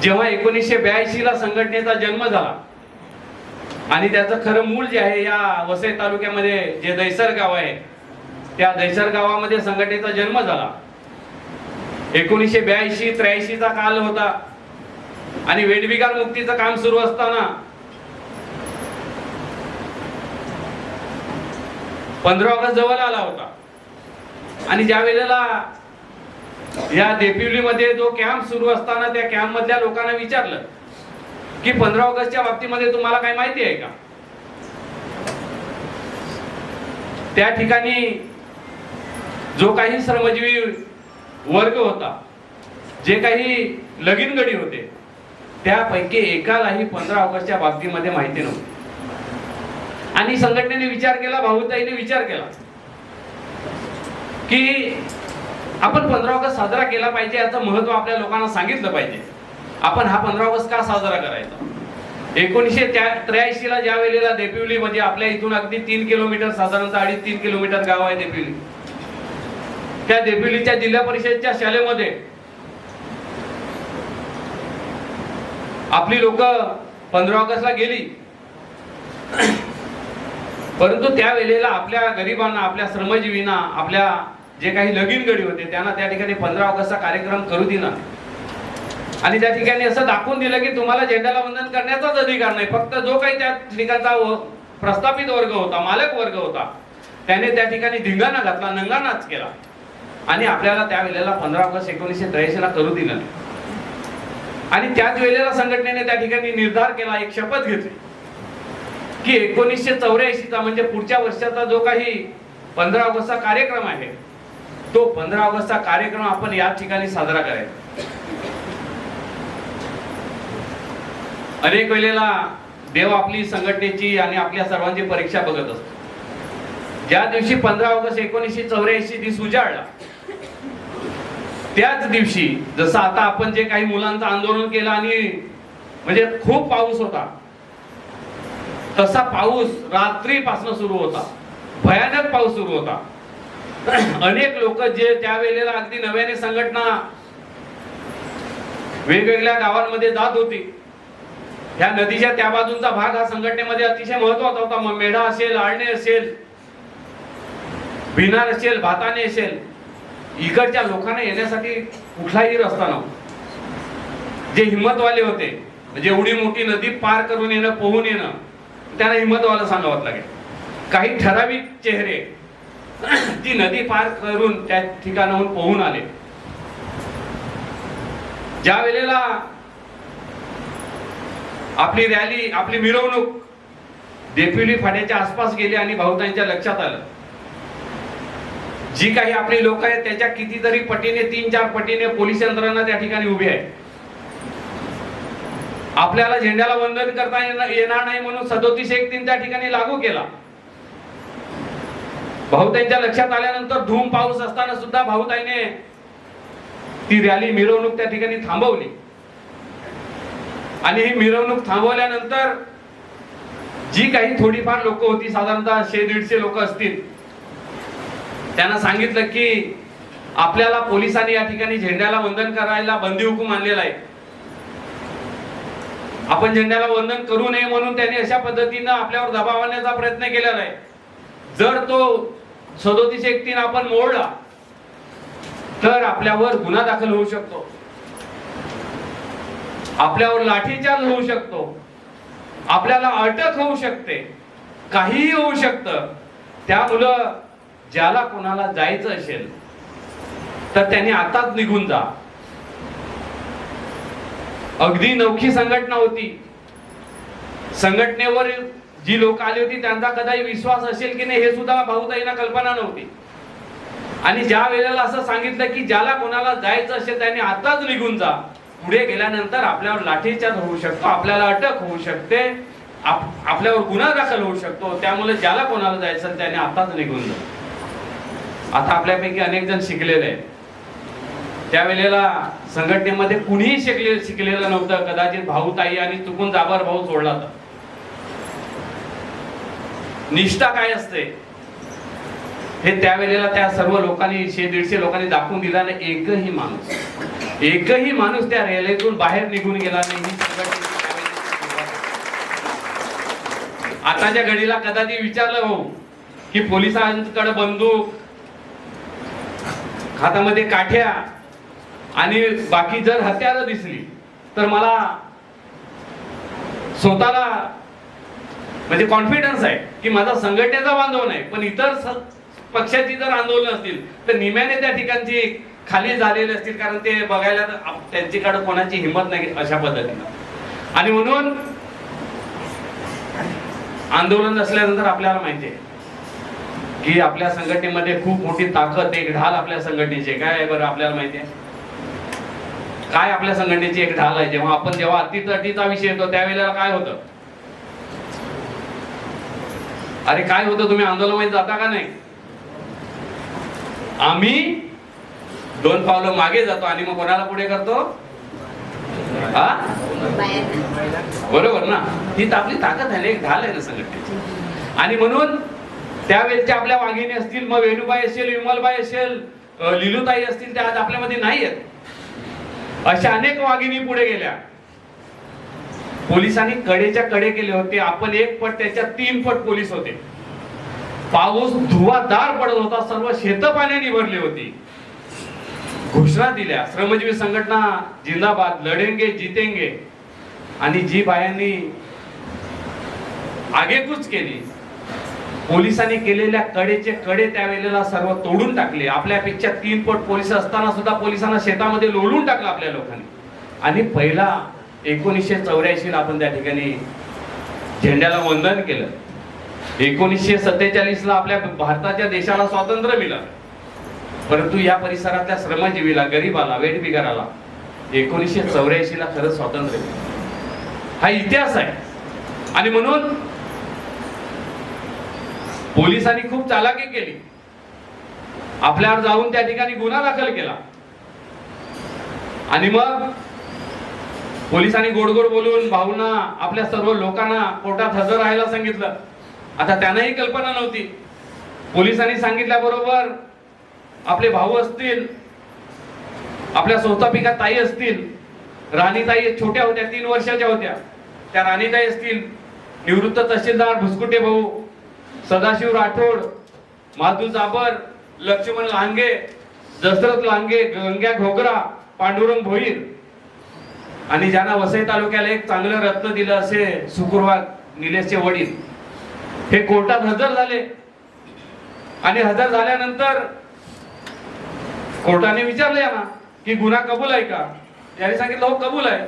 जेव्हा 1982 ला संघटनेचा जन्म झाला आणि त्याचं खरं मूळ जे आहे या वसई तालुक्यामध्ये जे दैसर गाव आहे, त्या दैसर गावामध्ये संघटनेचा जन्म झाला. 1982-83 चा काल होता आणि वेठबिगार मुक्तीचं काम सुरू असताना 15 ऑगस्ट जवळ आला होता. आणि ज्या वेळेला या देपिवलीमध्ये जो कॅम्प सुरू असताना त्या कॅम्प मधल्या लोकांना विचारलं की 15 ऑगस्टच्या बाबतीमध्ये तुम्हाला काही माहिती आहे का? त्या ठिकाणी जो काही श्रमजीवी वर्ग होता, जे काही लगीनगडी होते, त्यापैकी एकालाही 15 ऑगस्टच्या बाबतीमध्ये माहिती नव्हती. आणि संघटनेने विचार केला, भाऊताईने विचार केला की आपण 15 ऑगस्ट साजरा केला पाहिजे, याचं महत्व आपल्या लोकांना सांगितलं पाहिजे. आपण हा 15 ऑगस्ट का साजरा करायचा? 1983 ला ज्या वेळेला देपिवली म्हणजे आपल्या इथून अगदी 3 किलोमीटर, साधारणतः 2.5-3 किलोमीटर गाव आहे देपिवली, त्या देपिवलीच्या जिल्हा परिषदच्या शाळेमध्ये आपली लोक 15 ऑगस्टला गेली. परंतु त्या वेळेला आपल्या गरिबांना, आपल्या श्रमजीवींना, आपल्या जे काही लगीनगडी होते त्यांना त्या ठिकाणी 15 ऑगस्टचा कार्यक्रम करू दिला. आणि त्या ठिकाणी असं दाखवून दिलं की तुम्हाला झेंड्याला वंदन करण्याचाच अधिकार नाही. फक्त जो काही त्या ठिकाणचा प्रस्थापित वर्ग होता, मालक वर्ग होता, त्याने त्या ठिकाणी धिंगाणा घातला, नंगानाच केला आणि आपल्याला त्या वेळेला 15 ऑगस्ट 1983 ला करू दिलं नाही. आणि त्याच वेळेला संघटनेने त्या ठिकाणी निर्धार केला, एक शपथ घेतली की 1984 चा म्हणजे पुढच्या वर्षाचा जो काही 15 ऑगस्टचा कार्यक्रम आहे, तो 15 ऑगस्टचा कार्यक्रम आपण या ठिकाणी साजरा करायचा. अनेक वेळेला देव आपली संघटनेची आणि आपल्या सर्वांची परीक्षा बघत असतो. ज्या दिवशी 15 ऑगस्ट 1984 दिवस उजाडला, त्याच दिवशी जसं आता आपण जे काही मुलांचं आंदोलन केलं आणि म्हणजे खूप पाऊस होता, तसा पाऊस रात्रीपासून सुरू होता, भयानक पाऊस सुरू होता. अनेक लोक जे त्या वेळेला अगदी नव्याने संघटना वेगवेगळ्या गावांमध्ये जात होती, ह्या नदीच्या त्या बाजूचा भाग हा संघटनेमध्ये अतिशय महत्वाचा होता. मग मेढा असेल, आळणे असेल, भिनार असेल, भाताने असेल, इकडच्या लोकांना येण्यासाठी कुठलाही रस्ता नव्हता. जे हिम्मतवाले होते, म्हणजे एवढी मोठी नदी पार करून येणं, पोहून येणं, त्यांना हिम्मतवाला सांगावं लागेल. काही ठराविक चेहरे ती नदी पार करून त्या ठिकाणाहून पोहून आले. ज्या वेळेला आपली रॅली, आपली मिरवणूक देपिवली फाट्याच्या आसपास गेली आणि भाऊतांच्या लक्षात आलं जी काही आपली लोक आहेत त्याच्या कितीतरी पटीने, 3-4 पटीने पोलीस यंत्रणा त्या ठिकाणी उभी आहे. आपल्याला झेंड्याला वंदन करता येणार नाही म्हणून 37-1 त्या ठिकाणी लागू केला. भाऊताईंच्या लक्षात आल्यानंतर धूम पाऊस असताना सुद्धा भाऊताईने ती रॅली, मिरवणूक त्या ठिकाणी थांबवली. आणि ही मिरवणूक थांबवल्यानंतर जी काही थोडीफार लोक होती, साधारणतः 100-150 लोक असतील, त्यांना सांगितलं की आपल्याला पोलिसांनी या ठिकाणी झेंड्याला वंदन करायला बंदी हुकूम आणलेला आहे, आपण झेंड्याला वंदन करू नये म्हणून त्यांनी अशा पद्धतीनं आपल्यावर दबाव आणण्याचा प्रयत्न केलेला आहे. जर तो 37-1 आपण मोडला तर आपल्यावर गुन्हा दाखल होऊ शकतो, आपल्यावर लाठीचार्ज होऊ शकतो, आपल्याला अटक होऊ शकते, काहीही होऊ शकतं. त्यामुळं ज्याला कोणाला जायचं असेल तर त्यांनी आताच निघून जा. अगदी नवखी संघटना होती. संघटनेवर जी लोक आली होती त्यांचा कदाचित विश्वास असेल की नाही हे सुद्धा भाऊताईंना कल्पना नव्हती. आणि ज्या वेळेला असं सांगितलं की ज्याला कोणाला जायचं असेल त्यांनी आताच निघून जा, पुढे गेल्यानंतर आपल्यावर लाठीचार्ज होऊ शकतो, आपल्याला अटक होऊ शकते, आपल्यावर गुन्हा दाखल होऊ शकतो. त्यामुळे ज्याला कोणाला जायचं त्याने आताच निघून जा. आता आपल्यापैकी अनेक जण शिकलेले आहेत. त्यावेळेला संघटनेमध्ये कुणीही शिकलेलं नव्हतं. कदाचित भाऊताई आणि चुकून जाबर भाऊ सोडला तर. निष्ठा काय असते हे त्यावेळेला त्या सर्व लोकांनी 100-150 लोकांनी दाखवून दिला नाही. एकही माणूस त्या रॅलीतून बाहेर निघून गेला नाही. ही संघटनेची आताच्या घडीला कदाचित विचारलं हो की पोलिसांकडे बंदूक, हातामध्ये काठ्या आणि बाकी जर हत्यारं दिसली तर मला स्वतःला म्हणजे कॉन्फिडन्स आहे की माझा संघटनेचा बांधव नाही, पण इतर पक्षाची जर आंदोलन असतील तर निम्याने त्या ठिकाणची खाली झालेले असतील, कारण ते बघायला त्यांच्याकडे कोणाची हिंमत नाही अशा पद्धतीनं. आणि म्हणून आंदोलन असल्यानंतर आपल्याला माहिती आहे की आपल्या संघटनेमध्ये खूप मोठी ताकद, एक ढाल आपल्या संघटनेची काय आहे बरं आपल्याला माहिती आहे काय आपल्या संघटनेची एक ढाल आहे. जेव्हा अटीतटीचा विषय येतो त्यावेळेला काय होतं, अरे काय होतं, तुम्ही आंदोलनामध्ये जाता का नाही? आम्ही 2 पावलं मागे जातो आणि मग कोणाला पुढे करतो? हा बरोबर ना, ही आपली ताकद आहे, एक ढाल आहे ना संघटनेची. आणि म्हणून त्यावेळेच्या आपल्या वाघिणी असतील, मग वेणुबाई असेल, विमलबाई असेल, लिलूताई असतील, त्या आज आपल्यामध्ये नाही आहेत. अशा अनेक वाघिणी पुढे गेल्या. पोलिसांनी कडेच्या कडे केले होते. आपण 1 पट, त्याच्या 3 पट पोलीस होते. पाऊस धुवाधार पडत होता, सर्व शेत पाण्याने भरली होती. घोषणा दिल्या, श्रमजीवी संघटना जिंदाबाद, लढेंगे जीतेंगे. आणि जी बायांनी आगेकूच केली, पोलिसांनी केलेल्या कडेचे कडे त्यावेळेला सर्व तोडून टाकले. आपल्यापेक्षा 3 पट पोलीस असताना सुद्धा पोलिसांना शेतामध्ये लोळून टाकलं आपल्या लोकांनी. आणि पहिला 1984 ला आपण त्या ठिकाणी झेंड्याला वंदन केलं. 1947 ला आपल्या भारताच्या देशाला स्वातंत्र्य मिळालं. परंतु या परिसरातल्या श्रमजीवीला, गरीबाला, वेठबिगाराला 1984 ला खरंच स्वातंत्र्य मिळालं. हा इतिहास आहे. आणि म्हणून पोलिसांनी खूप चालाकी केली, आपल्यावर जाऊन त्या ठिकाणी गुन्हा दाखल केला. आणि मग पोलिसांनी गोड गोड बोलून भाऊंना, आपल्या सर्व लोकांना कोर्टात हजर राहायला सांगितलं. आता त्यांनाही कल्पना नव्हती. पोलिसांनी सांगितल्याबरोबर आपले भाऊ असतील, आपल्या सौतापिका ताई असतील, राणीताई छोट्या होत्या, 3 वर्षाच्या होत्या, त्या राणीताई असतील, निवृत्त तहसीलदार भुसकुटे भाऊ, सदाशिव राठोड, माधू जाबर, लक्ष्मण लांगे, दशरथ लांगे, गंग्या घोगरा, पांडुरंग भोईर, आणि ज्यांना वसई तालुक्याला एक चांगलं रत्न दिलं असे सुकुरवार निलेशचे वडील, हे कोर्टात हजर झाले. आणि हजर झाल्यानंतर कोर्टाने विचारले यांना की गुन्हा कबूल आहे का? याने सांगितलं हो कबूल आहे.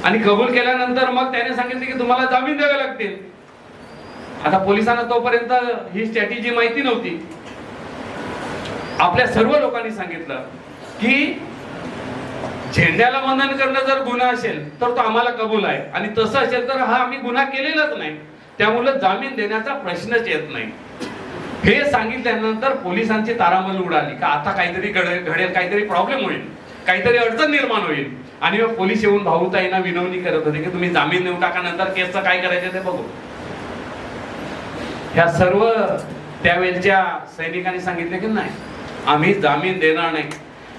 आणि कबूल केल्यानंतर मग त्याने सांगितले की तुम्हाला जामीन द्यावे लागतील. आता पोलिसांना तोपर्यंत ही स्ट्रॅटेजी माहिती नव्हती. आपल्या सर्व लोकांनी सांगितलं की झेंड्याला वंदन करणं जर गुन्हा असेल तर तो आम्हाला कबूल आहे, आणि तसं असेल तर हा आम्ही गुन्हा केलेलाच नाही, त्यामुळे जामीन देण्याचा प्रश्नच येत नाही. हे सांगितल्यानंतर पोलिसांची तारांबळ उडाली का आता काहीतरी घडेल, काहीतरी प्रॉब्लेम होईल, काहीतरी अडचण निर्माण होईल. आणि मग पोलीस येऊन भाऊताईंना विनवणी करत होते की तुम्ही जामीन देऊन टाका, नंतर केसचं काय करायचं ते बघू. ह्या सर्व त्यावेळच्या सैनिकांनी सांगितले की नाही, आम्ही जामीन देणार नाही.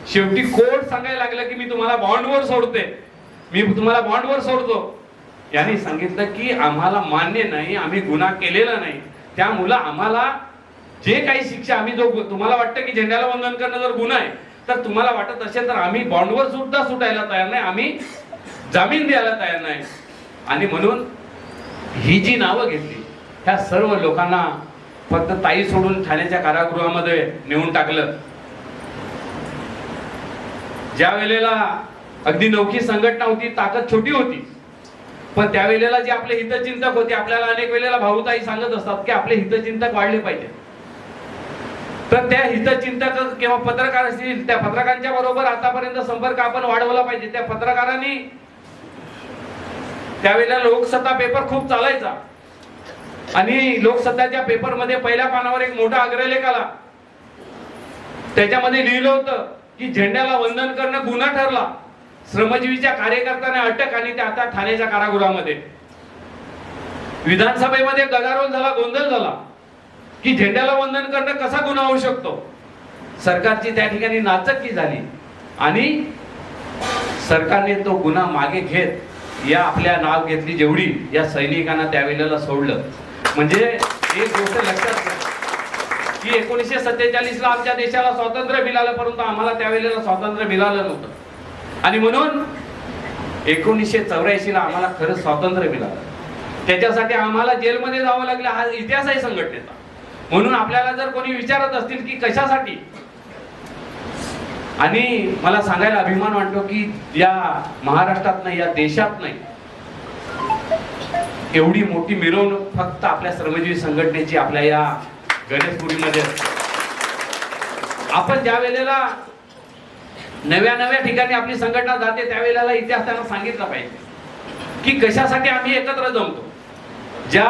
शेवटी कोर्ट सांगायला लागलं की मी तुम्हाला बॉन्डवर सोडते, मी तुम्हाला बॉन्डवर सोडतो. यांनी सांगितलं की आम्हाला मान्य नाही, आम्ही गुन्हा केलेला नाही, त्यामुळे आम्हाला जे काही शिक्षा, आम्ही जो तुम्हाला वाटतं की झेंड्याला वंदन करणं जर गुन्हा आहे तर तुम्हाला वाटत असेल तर आम्ही बॉन्डवर सुद्धा सुटायला तयार नाही, आम्ही जामीन द्यायला तयार नाही. आणि म्हणून ही जी नावं घेतली, ह्या सर्व लोकांना फक्त ताई सोडून ठाण्याच्या कारागृहामध्ये नेऊन टाकलं. ज्या वेळेला अगदी नौकी संघटना होती, ताकद छोटी होती, पण त्यावेळेला जे आपले हितचिंतक होते, आपल्याला अनेक वेळेला भाऊताई सांगत असतात की आपले हितचिंतक वाढले पाहिजे. तर त्या हितचिंतक किंवा पत्रकार असतील, त्या पत्रकारांच्या बरोबर आतापर्यंत संपर्क आपण वाढवला पाहिजे. त्या पत्रकारांनी त्यावेळेला लोकसत्ता पेपर खूप चालायचा, आणि लोकसत्ताच्या पेपर मध्ये पहिल्या पानावर एक मोठा अग्रलेख आला. त्याच्यामध्ये लिहिलं होतं की झेंड्याला वंदन करणं गुन्हा ठरला, श्रमजीवीच्या कार्यकर्त्यांना अटक, आणि ते आता ठाण्याच्या कारागृहामध्ये. विधानसभेमध्ये गदारोळ झाला, गोंधळ झाला. की झेंड्याला वंदन करणं कसा गुन्हा होऊ शकतो. सरकारची त्या ठिकाणी नाचक्की झाली आणि सरकारने तो गुन्हा मागे घेत या आपल्या नाव घेतली जेवढी या सैनिकांना त्यावेळेला सोडलं. म्हणजे एक गोष्ट लक्षात घ्या की 1947 ला आमच्या देशाला स्वातंत्र्य मिळालं, परंतु आम्हाला त्यावेळेला स्वातंत्र्य मिळालं नव्हतं. आणि म्हणून 1984 ला आम्हाला खरं स्वातंत्र्य मिळालं. त्याच्यासाठी आम्हाला जेलमध्ये जावं लागलं. हा इतिहास आहे संघटनेचा. म्हणून आपल्याला जर कोणी विचारत असतील की कशासाठी, आणि मला सांगायला अभिमान वाटतो की या महाराष्ट्रात नाही, या देशात नाही, एवढी मोठी मिरवणूक फक्त आपल्या श्रमजीवी संघटनेची आपल्या या गणेशपुरीमध्ये. आपण ज्या वेळेला नव्या ठिकाणी आपली संघटना जाते त्यावेळेला इतिहास त्यांना सांगितला पाहिजे की कशासाठी आम्ही एकत्र जमतो. ज्या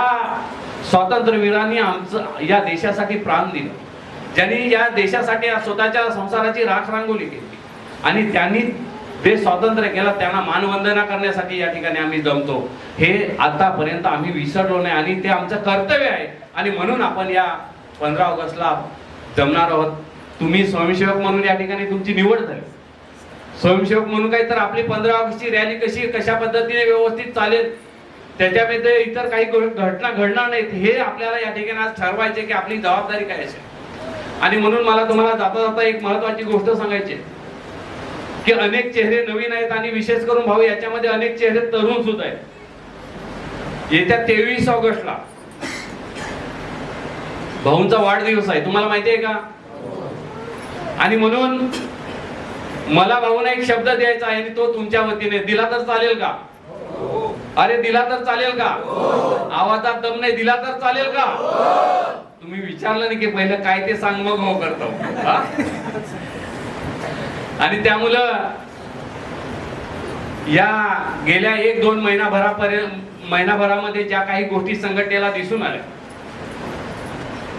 स्वातंत्र्यवीरांनी आमचं या देशासाठी प्राण दिलं, ज्यांनी या देशासाठी स्वतःच्या संसाराची राख रांगोळी केली आणि त्यांनी देश स्वातंत्र्य केला, त्यांना मानवंदना करण्यासाठी या ठिकाणी आम्ही जमतो. हे आतापर्यंत आम्ही विसरलो नाही आणि ते आमचं कर्तव्य आहे. आणि म्हणून आपण या 15 ऑगस्टला जमणार आहोत. तुम्ही स्वयंसेवक म्हणून या ठिकाणी तुमची निवड झाली. स्वयंसेवक म्हणून काही तर आपली 15 ऑगस्टची रॅली कशा पद्धतीने व्यवस्थित चालेल, त्याच्यामध्ये इतर काही घटना घडणार नाहीत, हे आपल्याला या ठिकाणी आज ठरवायचे की आपली जबाबदारी काय असेल. आणि म्हणून मला तुम्हाला जाता जाता एक महत्वाची गोष्ट सांगायची की अनेक चेहरे नवीन आहेत आणि विशेष करून भाऊ याच्यामध्ये अनेक चेहरे तरुण सुद्धा आहेत. येत्या 23 ऑगस्टला भाऊंचा वाढदिवस आहे, तुम्हाला माहिती आहे का? आणि म्हणून मला भाऊंना एक शब्द द्यायचा आहे आणि तो तुमच्या वतीने दिला तर चालेल का? अरे दिला तर चालेल का? आवाजात दम नाही, दिला तर चालेल का? तुम्ही विचारलं नाही की पहिलं काय ते सांग मग हो करतो. आणि त्यामुळं या गेल्या 1-2 महिनाभरामध्ये ज्या काही गोष्टी संघटनेला दिसून आल्या,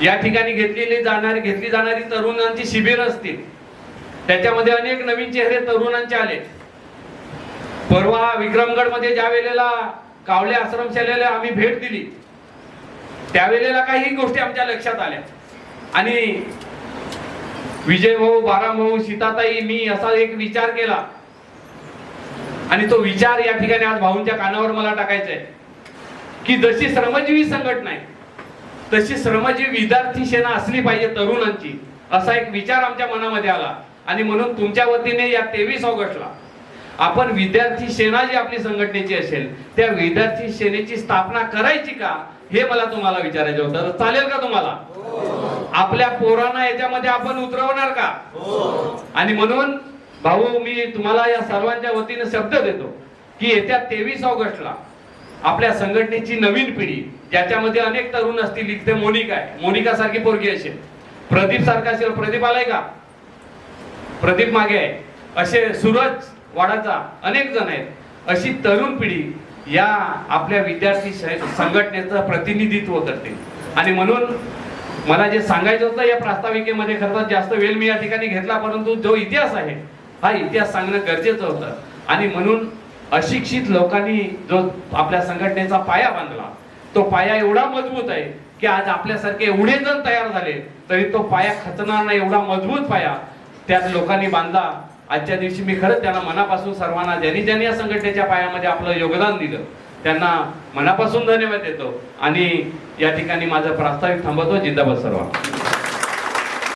या ठिकाणी घेतली जाणारी तरुणांची शिबिर असतील, त्याच्यामध्ये अनेक नवीन चेहरे तरुणांचे आले. परवा विक्रमगड मध्ये ज्या वेळेला कावळे आश्रमशाळेला आम्ही भेट दिली त्यावेळेला काही गोष्टी आमच्या लक्षात आल्या आणि विजय भाऊ, बारा भाऊ, सीताताई, मी असा एक विचार केला आणि तो विचार या ठिकाणी आज भाऊंच्या कानावर मला टाकायचा आहे की जशी श्रमजीवी संघटना आहे तशी श्रमजीवी विद्यार्थी सेना असली पाहिजे तरुणांची, असा एक विचार आमच्या मनामध्ये आला. आणि म्हणून तुमच्या वतीने या 23 ऑगस्टला आपण विद्यार्थी सेना जी आपली संघटनेची असेल त्या विद्यार्थी सेनेची स्थापना करायची का, हे मला तुम्हाला विचारायचं होतं. चालेल का तुम्हाला? आपल्या पोरांना याच्यामध्ये आपण उतरवणार का? आणि म्हणून भाऊ मी तुम्हाला या सर्वांच्या वतीने शब्द देतो की येत्या 23 ऑगस्टला आपल्या संघटनेची नवीन पिढी, ज्याच्यामध्ये अनेक तरुण असतील, इथे मोनिका आहे, मोनिका सारखी पोरगी असेल, प्रदीप सारखा असेल, प्रदीप आलाय का? प्रदीप मागे आहे, असे सूरज वाडाचा अनेक जण आहेत. अशी तरुण पिढी या आपल्या विद्यार्थी संघटनेचं प्रतिनिधित्व करते. आणि म्हणून मला जे सांगायचं होतं या प्रास्ताविकेमध्ये, खरंच जास्त वेळ मी या ठिकाणी घेतला, परंतु जो इतिहास आहे हा इतिहास सांगणं गरजेचं होतं. आणि म्हणून अशिक्षित लोकांनी जो आपल्या संघटनेचा पाया बांधला, तो पाया एवढा मजबूत आहे की आज आपल्यासारखे एवढे जण तयार झाले तरी तो पाया खचणार नाही, एवढा मजबूत पाया त्या लोकांनी बांधला. आजच्या दिवशी मी खरंच त्यांना मनापासून सर्वांना ज्यांनी या संघटनेच्या पायामध्ये आपलं योगदान दिलं त्यांना मनापासून धन्यवाद देतो आणि या ठिकाणी माझं प्रास्ताविक थांबवतो. जिंदाबाद सर्व.